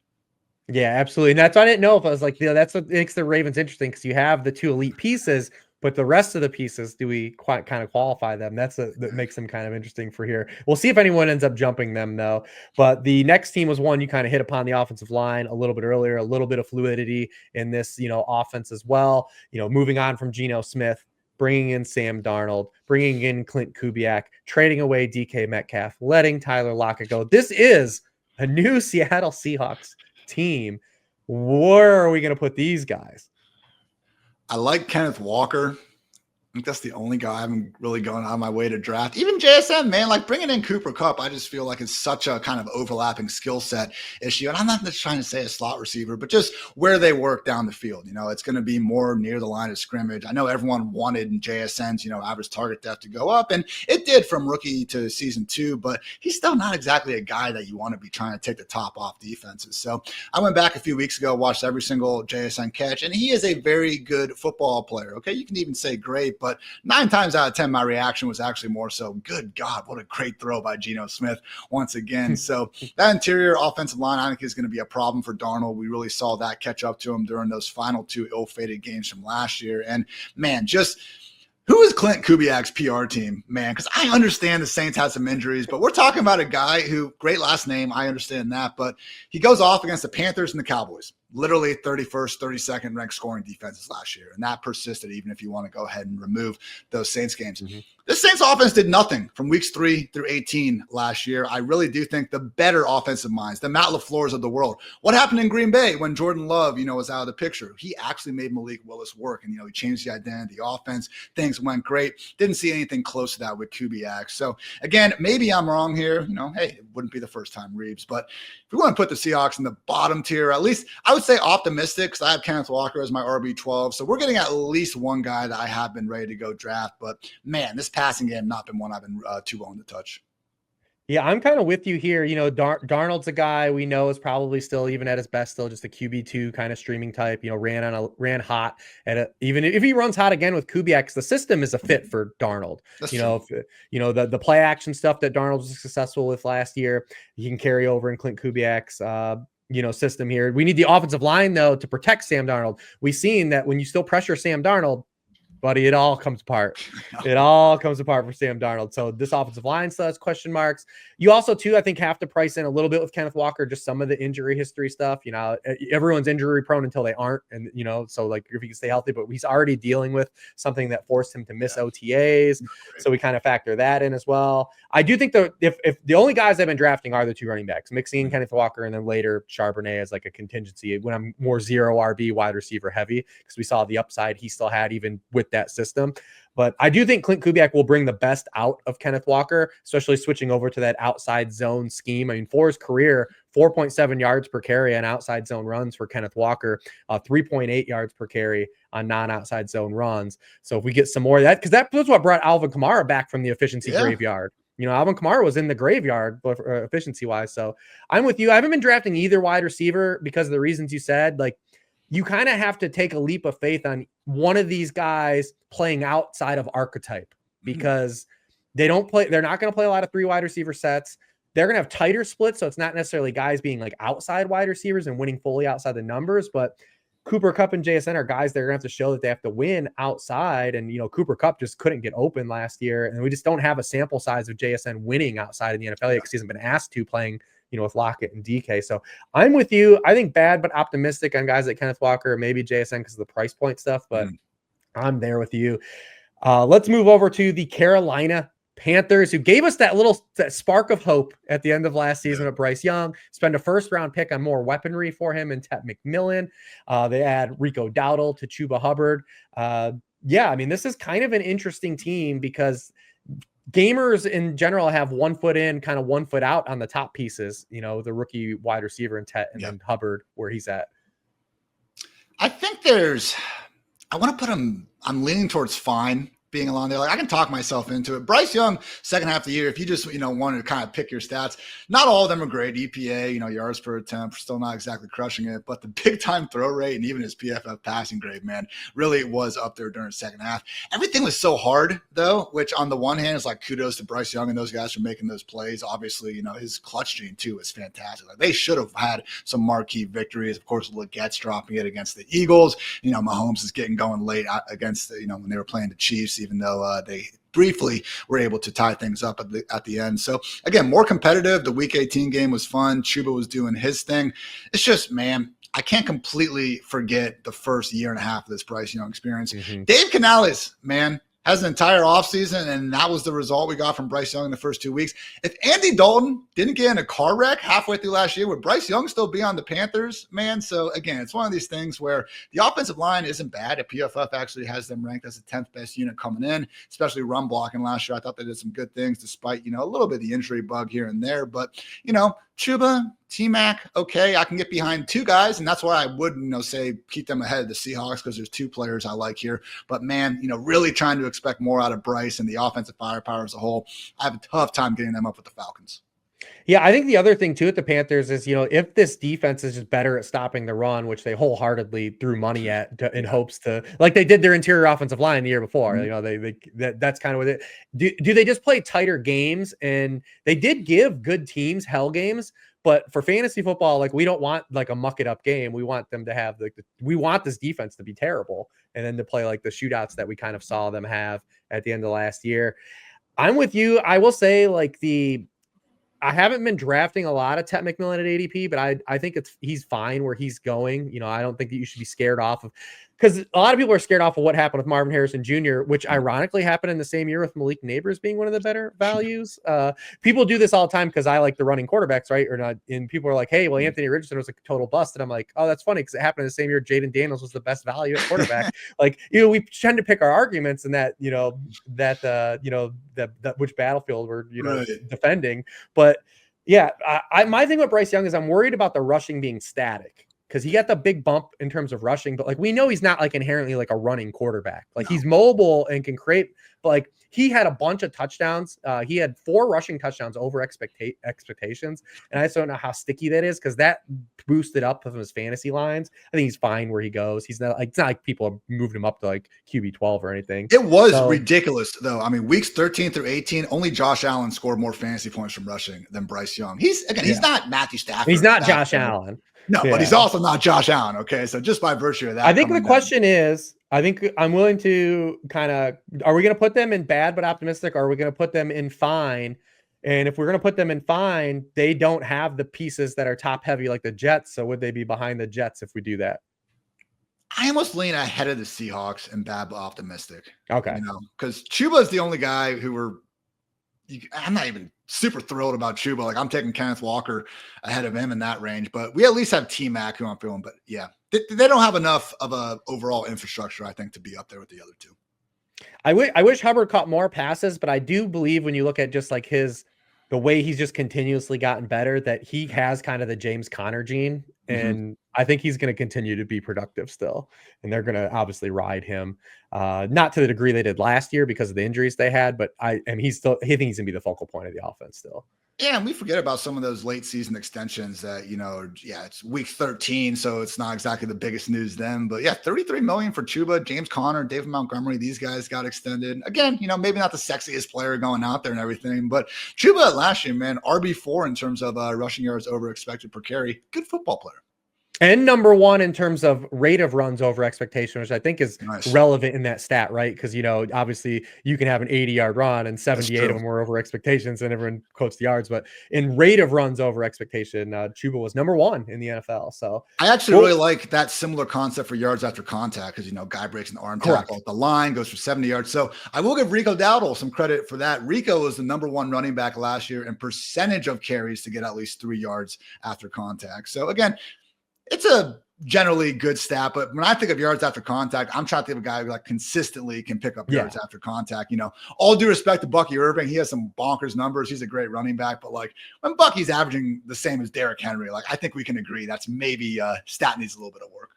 Yeah, absolutely. And that's why I didn't know if I was like, that's what makes the Ravens interesting, because you have the 2 elite pieces, but the rest of the pieces, do we kind of qualify them? That makes them kind of interesting for here. We'll see if anyone ends up jumping them, though. But the next team was one you kind of hit upon, the offensive line a little bit earlier, a little bit of fluidity in this, offense as well. Moving on from Geno Smith, bringing in Sam Darnold, bringing in Clint Kubiak, trading away DK Metcalf, letting Tyler Lockett go. This is a new Seattle Seahawks team. Where are we going to put these guys? I like Kenneth Walker. I think that's the only guy I'm really going on my way to draft. Even JSN, man, like bringing in Cooper Kupp, I just feel like it's such a kind of overlapping skill set issue. And I'm not just trying to say a slot receiver, but just where they work down the field. It's going to be more near the line of scrimmage. I know everyone wanted JSN's, average target depth to go up, and it did from rookie to season 2, but he's still not exactly a guy that you want to be trying to take the top off defenses. So I went back a few weeks ago, watched every single JSN catch, and he is a very good football player. Okay, you can even say great, but 9 times out of 10, my reaction was actually more so, good God, what a great throw by Geno Smith once again. So that interior offensive line, I think, is going to be a problem for Darnold. We really saw that catch up to him during those final 2 ill-fated games from last year. And man, just who is Clint Kubiak's PR team, man? Because I understand the Saints had some injuries, but we're talking about a guy who, great last name, I understand that, but he goes off against the Panthers and the Cowboys. Literally 31st, 32nd ranked scoring defenses last year. And that persisted even if you want to go ahead and remove those Saints games. Mm-hmm. The Saints offense did nothing from weeks 3 through 18 last year. I really do think the better offensive minds, the Matt LaFleur's of the world. What happened in Green Bay when Jordan Love, was out of the picture? He actually made Malik Willis work. And, he changed the identity of the offense. Things went great. Didn't see anything close to that with Kubiak. So, again, maybe I'm wrong here. Hey, it wouldn't be the first time, Reeves. But if we want to put the Seahawks in the bottom tier, at least I would say optimistic, because I have Kenneth Walker as my RB12. So we're getting at least one guy that I have been ready to go draft. But, man, this passing game not been one I've been too willing to touch. Yeah, I'm kind of with you here. Darnold's a guy we know is probably still, even at his best, still just a QB2 kind of streaming type. Ran hot even if he runs hot again with Kubiak, the system is a fit for Darnold. That's the play action stuff that Darnold was successful with last year, he can carry over in Clint Kubiak's system here. We need the offensive line though to protect Sam Darnold. We've seen that when you still pressure Sam Darnold, buddy, it all comes apart. It all comes apart for Sam Darnold. So this offensive line still has question marks. You also, too, I think, have to price in a little bit with Kenneth Walker, just some of the injury history stuff. Everyone's injury prone until they aren't. And, so like if he can stay healthy, but he's already dealing with something that forced him to miss OTAs. So we kind of factor that in as well. I do think that if the only guys I've been drafting are the 2 running backs, mixing Kenneth Walker and then later Charbonnet as like a contingency when I'm more 0 RB wide receiver heavy, because we saw the upside he still had even with that system. But I do think Clint Kubiak will bring the best out of Kenneth Walker, especially switching over to that outside zone scheme. I mean, for his career, 4.7 yards per carry on outside zone runs for Kenneth Walker, 3.8 yards per carry on non-outside zone runs. So if we get some more of that, because that was what brought Alvin Kamara back from the efficiency graveyard. Alvin Kamara was in the graveyard efficiency-wise. So I'm with you. I haven't been drafting either wide receiver because of the reasons you said. Like, you kind of have to take a leap of faith on one of these guys playing outside of archetype, because they're not going to play a lot of 3 wide receiver sets. They're going to have tighter splits. So it's not necessarily guys being like outside wide receivers and winning fully outside the numbers, but Cooper Kupp and JSN are guys that are going to have to show that they have to win outside. And, Cooper Kupp just couldn't get open last year. And we just don't have a sample size of JSN winning outside of the NFL because he hasn't been asked to, playing with Lockett and DK. So I'm with you. I think bad, but optimistic on guys like Kenneth Walker, maybe JSN because of the price point stuff, but I'm there with you. Let's move over to the Carolina Panthers, who gave us that spark of hope at the end of last season with Bryce Young, spend a first-round pick on more weaponry for him and Tet McMillan. They add Rico Dowdle to Chuba Hubbard. I mean, this is kind of an interesting team because gamers in general have 1 foot in, kind of 1 foot out on the top pieces, the rookie wide receiver and Tet and then Hubbard where he's at. I think I want to put him, I'm leaning towards fine being along there. Like I can talk myself into it. Bryce Young, second half of the year, if you just, wanted to kind of pick your stats, not all of them are great. EPA, yards per attempt, still not exactly crushing it, but the big time throw rate and even his PFF passing grade, man, really was up there during the second half. Everything was so hard though, which on the one hand is like kudos to Bryce Young and those guys for making those plays. Obviously, his clutch gene too is fantastic. Like they should have had some marquee victories. Of course, Legette's dropping it against the Eagles. Mahomes is getting going late against when they were playing the Chiefs, even though they briefly were able to tie things up at the end. So again, more competitive. The week 18 game was fun. Chuba was doing his thing. It's just, man, I can't completely forget the first year and a half of this Bryce Young experience. Dave Canales, man, has an entire offseason, and that was the result we got from Bryce Young in the first 2 weeks. If Andy Dalton didn't get in a car wreck halfway through last year, would Bryce Young still be on the Panthers, man? So, again, it's one of these things where the offensive line isn't bad. PFF actually has them ranked as the 10th best unit coming in, especially run blocking last year. I thought they did some good things despite, a little bit of the injury bug here and there. But, Chuba, T-Mac, okay, I can get behind two guys, and that's why I would, say keep them ahead of the Seahawks because there's two players I like here. But, man, really trying to expect more out of Bryce and the offensive firepower as a whole. I have a tough time getting them up with the Falcons. Yeah, I think the other thing, too, at the Panthers is, if this defense is just better at stopping the run, which they wholeheartedly threw money at in hopes to, like they did their interior offensive line the year before, that's kind of what it. Do they just play tighter games? And they did give good teams hell games, but for fantasy football, like we don't want like a muck it up game. We want them to have we want this defense to be terrible and then to play like the shootouts that we kind of saw them have at the end of last year. I'm with you. I will say I haven't been drafting a lot of Tet McMillan at ADP, but I think he's fine where he's going. I don't think that you should be scared off of, because a lot of people are scared off of what happened with Marvin Harrison Jr., which ironically happened in the same year with Malik Neighbors being one of the better values. People do this all the time because I like the running quarterbacks, right? Or not. And people are like, hey, well, Anthony Richardson was a total bust. And I'm like, oh, that's funny because it happened in the same year Jaden Daniels was the best value at quarterback. We tend to pick our arguments in that, that which battlefield we're, defending. But yeah, my thing with Bryce Young is I'm worried about the rushing being static. Because he got the big bump in terms of rushing, but we know he's not inherently a running quarterback. He's mobile and can create, but he had a bunch of touchdowns. He had 4 rushing touchdowns over expectations. And I just don't know how sticky that is because that boosted up from his fantasy lines. I think he's fine where he goes. He's not it's not like people moved him up to QB 12 or anything. It was ridiculous though. I mean, weeks 13 through 18, only Josh Allen scored more fantasy points from rushing than Bryce Young. He's not Matthew Stafford. He's not Josh Allen. No, but he's also not Josh Allen. Okay. So just by virtue of that, I think the question is, I think I'm willing to are we going to put them in bad but optimistic? Or are we going to put them in fine? And if we're going to put them in fine, they don't have the pieces that are top heavy like the Jets. So would they be behind the Jets if we do that? I almost lean ahead of the Seahawks and bad but optimistic. Okay. Because Chuba is the only guy I'm not even super thrilled about Chuba. I'm taking Kenneth Walker ahead of him in that range, but we at least have T-Mac who I'm feeling. But yeah, they don't have enough of a overall infrastructure, I think, to be up there with the other two. I wish Hubbard caught more passes, but I do believe when you look at just the way he's just continuously gotten better, that he has kind of the James Conner gene. And I think he's going to continue to be productive still. And they're going to obviously ride him. Not to the degree they did last year because of the injuries they had, but I think he's going to be the focal point of the offense still. Yeah, and we forget about some of those late season extensions that, it's week 13, so it's not exactly the biggest news then. But yeah, $33 million for Chuba, James Conner, David Montgomery, these guys got extended. Again, maybe not the sexiest player going out there and everything, but Chuba last year, man, RB4 in terms of rushing yards over expected per carry. Good football player. And number one in terms of rate of runs over expectation, which I think is Nice. relevant in that stat, right? Because, obviously you can have an 80-yard run and 78 of them were over expectations and everyone quotes the yards. But in rate of runs over expectation, Chuba was number one in the NFL. So I actually really like that similar concept for yards after contact because, guy breaks an arm tackle at the line, goes for 70 yards. So I will give Rico Dowdle some credit for that. Rico was the number one running back last year in percentage of carries to get at least 3 yards after contact. So again, it's a generally good stat, but when I think of yards after contact, I'm trying to think of a guy who like consistently can pick up yards after contact. All due respect to Bucky Irving, he has some bonkers numbers. He's a great running back, but like when Bucky's averaging the same as Derrick Henry, like I think we can agree that's maybe stat needs a little bit of work.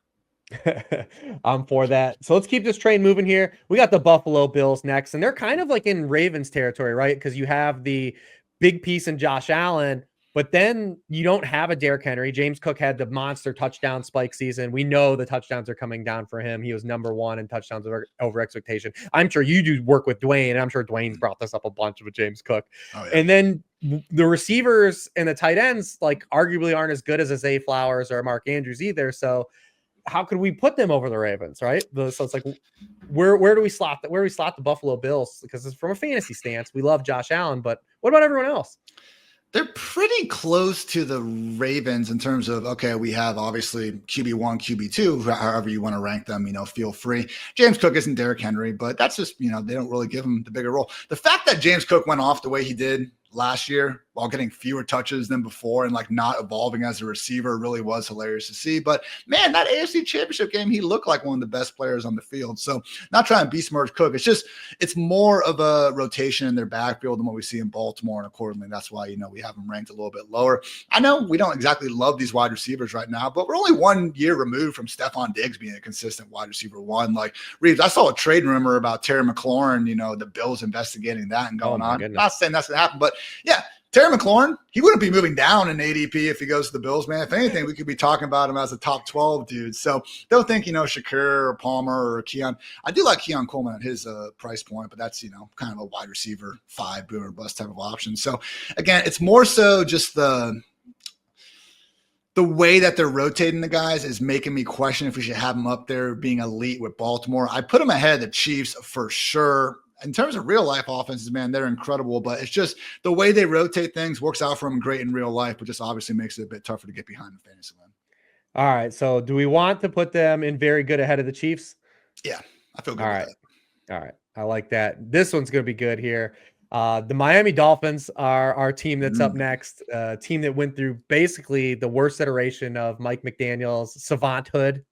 I'm for that. So let's keep this train moving here. We got the Buffalo Bills next, and they're kind of like in Ravens territory, right? Because you have the big piece in Josh Allen. But then you don't have a Derrick Henry. James Cook had the monster touchdown spike season. We know the touchdowns are coming down for him. He was number one in touchdowns over expectation. I'm sure you do work with Dwayne, and I'm sure Dwayne's brought this up a bunch with James Cook. Oh, yeah. And then the receivers and the tight ends, like, arguably aren't as good as Zay Flowers or Mark Andrews either. So how could we put them over the Ravens, right? So it's like, where do we slot that? Where do we slot the Buffalo Bills? Because it's from a fantasy stance, we love Josh Allen, but what about everyone else? They're pretty close to the Ravens in terms of, okay, we have obviously QB1, QB2, however you want to rank them, feel free. James Cook isn't Derrick Henry, but that's just, they don't really give him the bigger role. The fact that James Cook went off the way he did last year while getting fewer touches than before and like not evolving as a receiver really was hilarious to see. But man, that AFC Championship game, he looked like one of the best players on the field. So not trying to besmirch Cook. It's more of a rotation in their backfield than what we see in Baltimore. And accordingly, that's why, we have them ranked a little bit lower. I know we don't exactly love these wide receivers right now, but we're only 1 year removed from Stephon Diggs being a consistent wide receiver one. Like Reeves, I saw a trade rumor about Terry McLaurin, the Bills investigating that and going on. Goodness. Not saying that's going to happen, but yeah, Terry McLaurin, he wouldn't be moving down in ADP if he goes to the Bills, man. If anything, we could be talking about him as a top 12 dude. So don't think, Shakur or Palmer or Keon. I do like Keon Coleman at his price point, but that's, kind of a wide receiver 5 boom or bust type of option. So again, it's more so just the way that they're rotating the guys is making me question if we should have them up there being elite with Baltimore. I put them ahead of the Chiefs for sure. In terms of real life offenses, man, they're incredible, but it's just the way they rotate things works out for them great in real life, but just obviously makes it a bit tougher to get behind the fantasy line. All right. So do we want to put them in very good ahead of the Chiefs? Yeah, I feel good. All right. All right. I like that. This one's going to be good here. The Miami Dolphins are our team that's up next. Team that went through basically the worst iteration of Mike McDaniel's savanthood.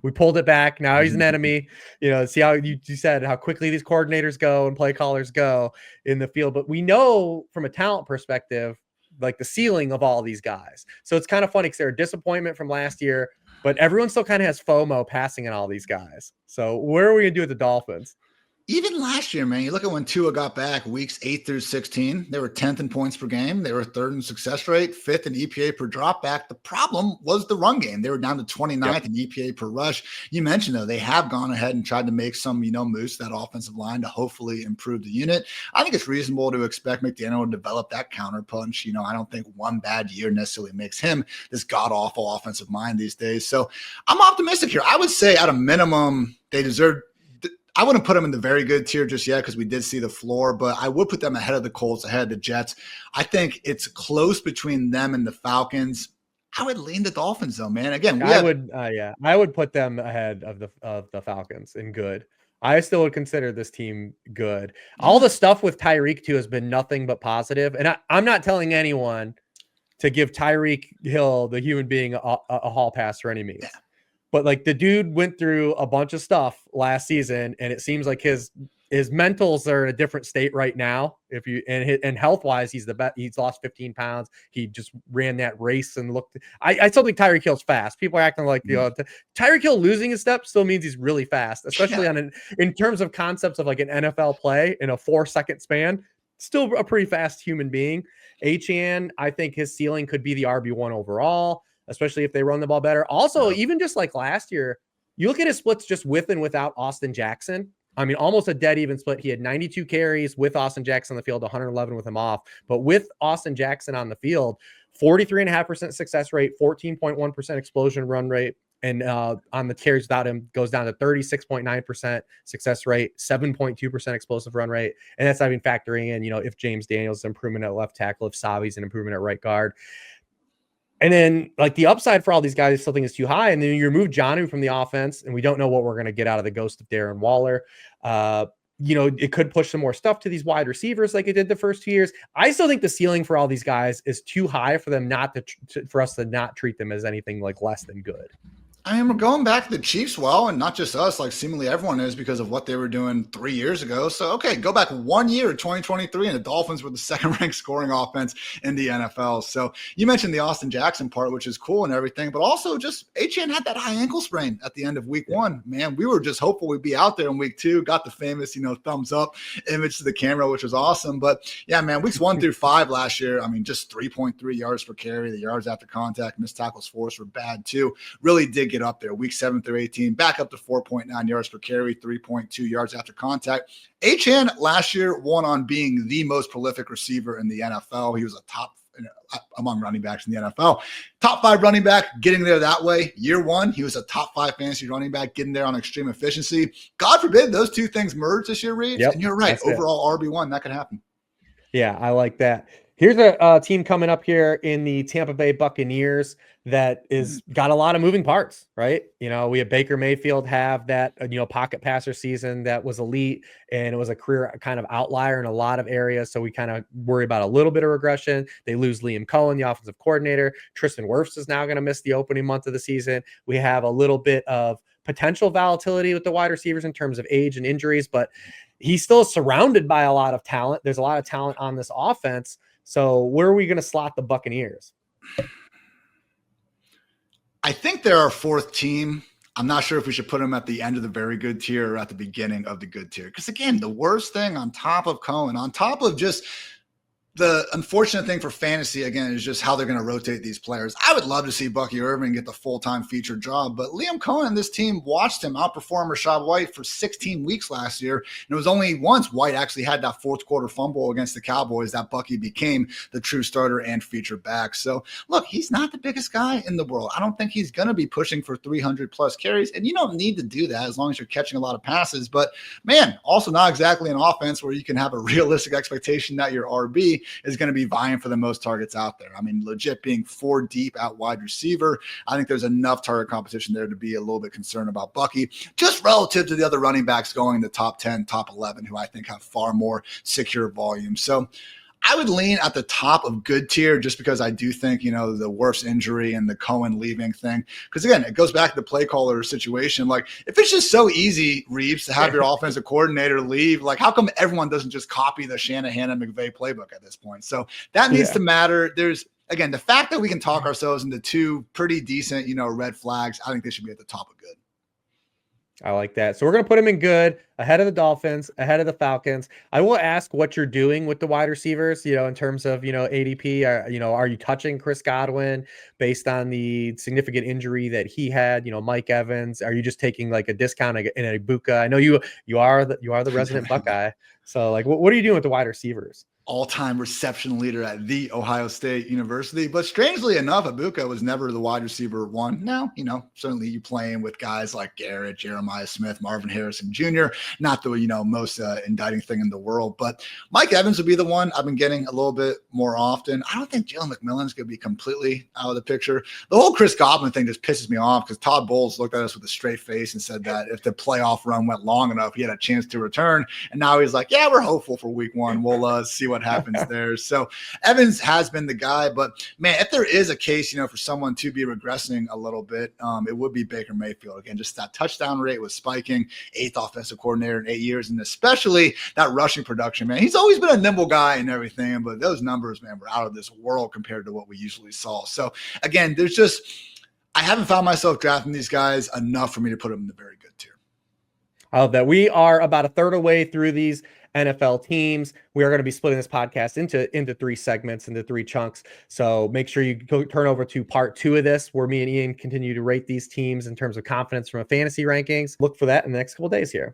We pulled it back. Now he's an enemy. See how you said how quickly these coordinators go and play callers go in the field. But we know from a talent perspective, like the ceiling of all these guys. So it's kind of funny because they're a disappointment from last year, but everyone still kind of has FOMO passing on all these guys. So where are we going to do with the Dolphins? Even last year, man, you look at when Tua got back weeks 8 through 16, they were 10th in points per game. They were 3rd in success rate, 5th in EPA per drop back. The problem was the run game. They were down to 29th in EPA per rush. You mentioned, though, they have gone ahead and tried to make some, moves to that offensive line to hopefully improve the unit. I think it's reasonable to expect McDaniel to develop that counterpunch. I don't think one bad year necessarily makes him this god-awful offensive mind these days. So I'm optimistic here. I would say at a minimum, they deserve – I wouldn't put them in the very good tier just yet because we did see the floor, but I would put them ahead of the Colts, ahead of the Jets. I think it's close between them and the Falcons. I would lean the Dolphins, though, man. Again, I would put them ahead of the Falcons in good. I still would consider this team good. All the stuff with Tyreek too has been nothing but positive, and I'm not telling anyone to give Tyreek Hill, the human being, a hall pass for any means. Yeah. But like the dude went through a bunch of stuff last season, and it seems like his mentals are in a different state right now. And health wise, he's the best. He's lost 15 pounds. He just ran that race and looked. I still think Tyreek Hill's fast. People are acting like Tyreek Hill losing his step still means he's really fast, especially in terms of concepts of like an NFL play in a 4-second span. Still a pretty fast human being. Achane, I think his ceiling could be the RB1 overall, especially if they run the ball better. Also, even just like last year, you look at his splits just with and without Austin Jackson. I mean, almost a dead even split. He had 92 carries with Austin Jackson on the field, 111 with him off. But with Austin Jackson on the field, 43.5% success rate, 14.1% explosion run rate. And on the carries without him goes down to 36.9% success rate, 7.2% explosive run rate. And that's not even factoring in, if James Daniels' improvement at left tackle, if Savi's an improvement at right guard. And then like the upside for all these guys, I still think is too high. And then you remove Jonnu from the offense, and we don't know what we're going to get out of the ghost of Darren Waller. It could push some more stuff to these wide receivers like it did the first 2 years. I still think the ceiling for all these guys is too high for them for us to not treat them as anything like less than good. I mean, we're going back to the Chiefs, and not just us, like seemingly everyone is because of what they were doing 3 years ago. So, okay, go back 1 year, 2023, and the Dolphins were the second-ranked scoring offense in the NFL. So you mentioned the Austin Jackson part, which is cool and everything, but also just Achane had that high ankle sprain at the end of week 1. Man, we were just hopeful we'd be out there in week 2, got the famous, thumbs up image to the camera, which was awesome. But, yeah, man, weeks 1 through 5 last year, I mean, just 3.3 yards per carry. The yards after contact, missed tackles forced were bad too. Really did get up there. Week 7 through 18, back up to 4.9 yards per carry, 3.2 yards after contact. Achane last year won on being the most prolific receiver in the NFL. He was a top among running backs in the NFL. Top 5 running back, getting there that way. Year 1, he was a top 5 fantasy running back, getting there on extreme efficiency. God forbid those two things merge this year, Reeves. Yep, and you're right. Overall RB1, that could happen. Yeah, I like that. Here's a team coming up here in the Tampa Bay Buccaneers that is got a lot of moving parts, right? We have Baker Mayfield have that, pocket passer season that was elite, and it was a career kind of outlier in a lot of areas. So we kind of worry about a little bit of regression. They lose Liam Cohen, the offensive coordinator. Tristan Wirfs is now going to miss the opening month of the season. We have a little bit of potential volatility with the wide receivers in terms of age and injuries, but he's still surrounded by a lot of talent. There's a lot of talent on this offense. So where are we going to slot the Buccaneers? I think they're our 4th team. I'm not sure if we should put them at the end of the very good tier or at the beginning of the good tier. Because again, the worst thing on top of Cohen, on top of just the unfortunate thing for fantasy, again, is just how they're going to rotate these players. I would love to see Bucky Irving get the full-time featured job, but Liam Cohen and this team watched him outperform Rachaad White for 16 weeks last year, and it was only once White actually had that fourth quarter fumble against the Cowboys that Bucky became the true starter and featured back. So, look, he's not the biggest guy in the world. I don't think he's going to be pushing for 300-plus carries, and you don't need to do that as long as you're catching a lot of passes. But, man, also not exactly an offense where you can have a realistic expectation that your RB is going to be vying for the most targets out there. I mean, legit being 4 deep at wide receiver, I think there's enough target competition there to be a little bit concerned about Bucky, just relative to the other running backs going in the top 10, top 11, who I think have far more secure volume. So I would lean at the top of good tier just because I do think, the worst injury and the Cohen leaving thing. Because, again, it goes back to the play caller situation. Like, if it's just so easy, Reeves, to have your offensive coordinator leave, like, how come everyone doesn't just copy the Shanahan and McVay playbook at this point? So that needs to matter. There's, again, the fact that we can talk ourselves into 2 pretty decent, red flags, I think they should be at the top of good. I like that. So we're going to put him in good, ahead of the Dolphins, ahead of the Falcons. I will ask what you're doing with the wide receivers, in terms of, ADP. Are you touching Chris Godwin based on the significant injury that he had? Mike Evans. Are you just taking like a discount in a Ibuka? I know you are the resident Buckeye. So like, what are you doing with the wide receivers? All-time reception leader at The Ohio State University. But strangely enough, Ibuka was never the wide receiver 1. Now, certainly you playing with guys like Garrett, Jeremiah Smith, Marvin Harrison Jr., not the, most indicting thing in the world. But Mike Evans would be the one I've been getting a little bit more often. I don't think Jalen McMillan's going to be completely out of the picture. The whole Chris Godwin thing just pisses me off because Todd Bowles looked at us with a straight face and said that if the playoff run went long enough, he had a chance to return. And now he's like, yeah, we're hopeful for week 1. We'll see what happens there. So Evans has been the guy, but man, if there is a case, for someone to be regressing a little bit, it would be Baker Mayfield. Again, just that touchdown rate was spiking, 8th offensive coordinator in 8 years, and especially that rushing production, man. He's always been a nimble guy and everything, but those numbers, man, were out of this world compared to what we usually saw. So again, I haven't found myself drafting these guys enough for me to put them in the very good tier. I love that. We are about a third away through these NFL teams. We are going to be splitting this podcast into 3 segments, into 3 chunks. So make sure you go turn over to part 2 of this, where me and Ian continue to rate these teams in terms of confidence from a fantasy rankings. Look for that in the next couple days here.